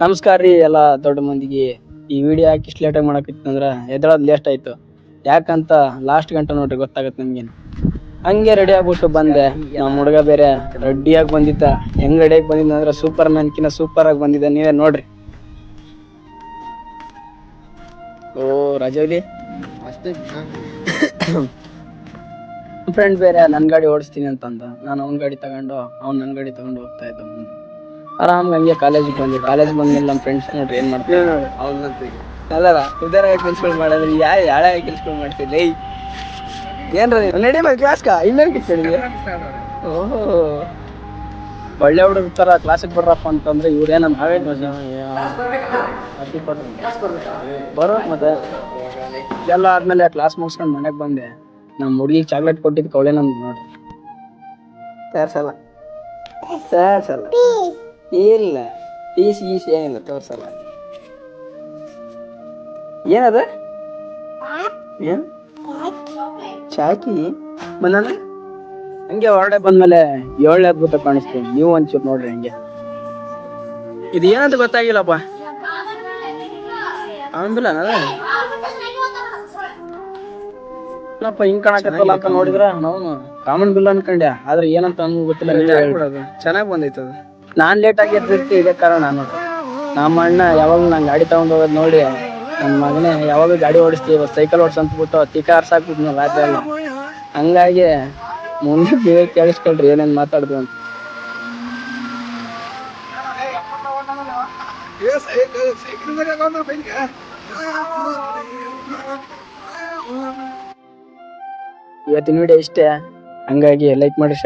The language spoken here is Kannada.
ನಮಸ್ಕಾರ ರೀ ಎಲ್ಲ ದೊಡ್ಡ ಮಂದಿಗೆ. ಈ ವಿಡಿಯೋ ಯಾಕೆ ಇಷ್ಟು ಲೇಟಾಗಿ ಮಾಡಕತ್ತಂದ್ರ ಎದ್ದೇಳೋದು ಲೇಟ್ ಆಯ್ತು. ಯಾಕಂತ ಲಾಸ್ಟ್ ಗಂಟೆ ನೋಡ್ರಿ ಗೊತ್ತಾಗತ್ತೆ ನಿಮ್ಗೇನು. ಹಂಗೆ ರೆಡಿ ಆಗ್ಬಿಟ್ಟು ಬಂದೆ. ನಮ್ಮ ಹುಡುಗ ಬೇರೆ ರೆಡಿಯಾಗಿ ಬಂದಿದ್ದ. ಹೆಂಗ್ ರೆಡಿಯಾಗಿ ಬಂದಿದ್ದ ಅಂದ್ರೆ ಸೂಪರ್ ಮ್ಯಾನ್ ಕಿನ್ನ ಸೂಪರ್ ಆಗಿ ಬಂದಿದ್ದ. ನೀವೇ ನೋಡ್ರಿ. ಓ ರಾಜವಲಿ ಫ್ರೆಂಡ್ ಬೇರೆ ನನ್ ಗಾಡಿ ಓಡಿಸ್ತೀನಿ ಅಂತಂದ. ನಾನು ಅವ್ನ ಗಾಡಿ ತಗೊಂಡು ನನ್ ಗಾಡಿ ತಗೊಂಡು ಹೋಗ್ತಾ ಇದ್ದ. ಆರಾಮ್ ಹಂಗೆ ಕಾಲೇಜಿಗೆ ಬಂದ್ವಿ. ಕಾಲೇಜ್ ಬಂದ್ಮೇಲೆ ನಮ್ಮ ಫ್ರೆಂಡ್ಸ್ ನೋಡ್ರಿ ಏನ್ ಮಾಡ್ತಾರೆ. ಅಲ್ಲಲ್ಲ ಉದಾರ ಕೆಲ್ಸಗಳು ಮಾಡೋದ್ರಿ. ಯಾಳೆ ಕೆಲ್ಸಗಳು ಮಾಡ್ತಿದ್ದೆ. ಏನ್ರ ನಡಿ ಮತ್ತೆ ಕ್ಲಾಸ್ಕ ಇನ್ನೇನ್ ಕಿತ್ಕೊಂಡಿದ್ವಿ. ಓಹೋ ಒಳ್ಳೆ ಹುಡುಗ ತರ ಕ್ಲಾಸಿಗೆ ಬರ್ರಪ್ಪ ಅಂತಂದ್ರೆ ಇವ್ರೇನ ನಾವೇ ಬರೋ ಮತ್ತೆ ಎಲ್ಲ ಆದ್ಮೇಲೆ ಕ್ಲಾಸ್ ಮುಗಿಸ್ಕೊಂಡು ಮನೆಗ್ ಬಂದೆ. ನಮ್ಮ ಹುಡುಗಿಗೆ ಚಾಕ್ಲೇಟ್ ಕೊಟ್ಟಿದ್ ಕವಳೆ ನಮ್ದು ನೋಡ್ರಿ. ತೋರ್ಸಲ್ಲ ಇಲ್ಲ ಟಿ.ಸಿ ಏನಿಲ್ಲ ತೋರ್ಸಲ್ಲ. ಏನದ ಏನ್ ಚಾಕಿ ಬಂದ ಹಂಗೆ ಹೊರಡೆ ಬಂದ್ಮೇಲೆ 7ನೇ ಅದ್ಭುತ ಕಾಣಿಸ್ತೀನಿ. ನೀವು ಒಂಚೂರು ನೋಡ್ರಿ ಹಂಗೆ. ಇದು ಏನಂತ ಗೊತ್ತಾಗಿಲ್ಲಪ್ಪ. ಅವನ್ಬಿಲ್ಲ ಏನಪ್ಪ ಹಿಂಗ್ ಕಾಣಕತ್ತಲ್ಲ ಅಂತ ನೋಡಿದ್ರ ನಾವು ಕಾಮನ್ ಬಿಲ್ ಅನ್ಕೊಂಡ್ಯ. ಆದ್ರೆ ಏನಂತ ನನ್ಗೆ ಗೊತ್ತಿಲ್ಲ. ಚೆನ್ನಾಗ್ ಬಂದೈತದ. ನಾನ್ ಲೇಟ್ ಆಗಿ ಎದ್ದಿದ್ದಕ್ಕೆ ಇದೇ ಕಾರಣ ನೋಡ್ರಿ. ನಮ್ಮ ಅಣ್ಣ ಯಾವಾಗ ನಂಗೆ ಗಾಡಿ ತಗೊಂಡ್ ಹೋಗೋದ್ ನೋಡಿ ನನ್ನ ಮಗನೇ ಯಾವಾಗ ಗಾಡಿ ಓಡಿಸ್ತೀವಿ ಸೈಕಲ್ ಓಡಿಸಂತ ಬಿಟ್ಟು ತಿಕ್ಕ ಹಾರ್ಸಾಕ್ಬಿಟ್ನಲ್ಲ ರಾತ್ರಿ ಎಲ್ಲ. ಹಂಗಾಗಿ ಮುಂದೆ ನೀವೇ ಕೇಳಿಸ್ಕೊಳ್ರಿ ಏನೇನ್ ಮಾತಾಡ್ದು ಅಂತ. ಇವತ್ತಿನ ವಿಡಿಯೋ ಇಷ್ಟೇ. ಹಂಗಾಗಿ ಲೈಕ್ ಮಾಡಿ.